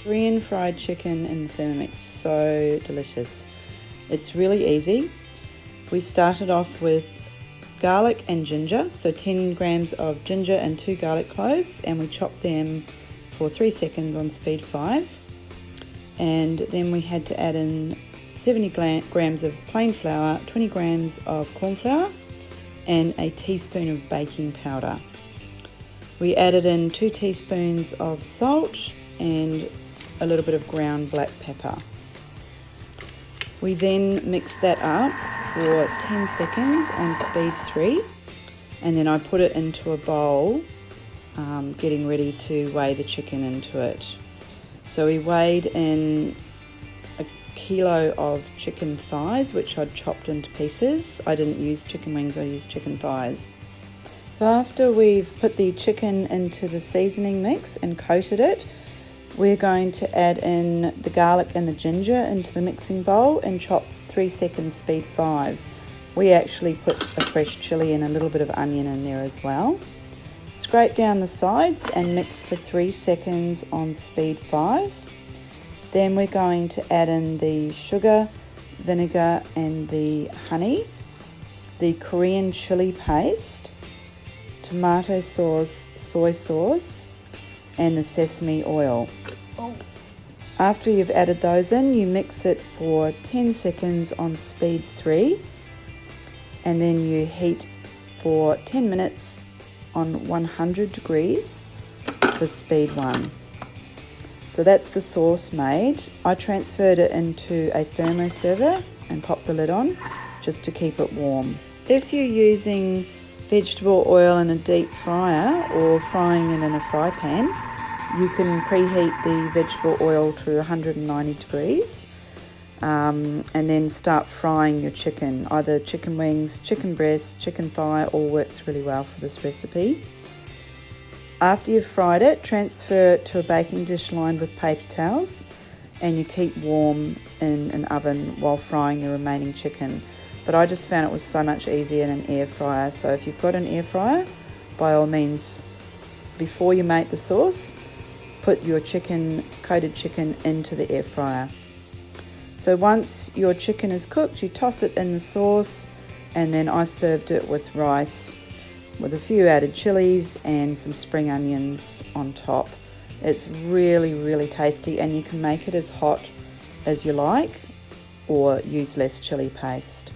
Korean fried chicken in the Thermomix, so delicious. It's really easy. We started off with garlic and ginger, so 10 grams of ginger and 2 garlic cloves, and we chopped them for 3 seconds on speed 5. And then we had to add in 70 grams of plain flour, 20 grams of corn flour, and a teaspoon of baking powder. We added in 2 teaspoons of salt and a little bit of ground black pepper. We then mixed that up for 10 seconds on speed 3, and then I put it into a bowl, getting ready to weigh the chicken into it. So we weighed in a kilo of chicken thighs, which I'd chopped into pieces. I didn't use chicken wings, I used chicken thighs. So after we've put the chicken into the seasoning mix and coated it, we're going to add in the garlic and the ginger into the mixing bowl and chop 3 seconds speed 5. We actually put a fresh chili and a little bit of onion in there as well. Scrape down the sides and mix for 3 seconds on speed 5. Then we're going to add in the sugar, vinegar and the honey, the Korean chili paste, tomato sauce, soy sauce, and the sesame oil. After you've added those in, you mix it for 10 seconds on speed 3, and then you heat for 10 minutes on 100 degrees for speed 1. So that's the sauce made. I transferred it into a thermoserver and popped the lid on just to keep it warm. If you're using vegetable oil in a deep fryer or frying it in a fry pan, you can preheat the vegetable oil to 190 degrees and then start frying your chicken. Either chicken wings, chicken breast, chicken thigh, all works really well for this recipe. After you've fried it, transfer it to a baking dish lined with paper towels, and you keep warm in an oven while frying the remaining chicken. But I just found it was so much easier in an air fryer, so if you've got an air fryer, by all means, before you make the sauce, put your coated chicken into the air fryer. So once your chicken is cooked, you toss it in the sauce, and then I served it with rice with a few added chilies and some spring onions on top. It's really, really tasty, and you can make it as hot as you like or use less chili paste.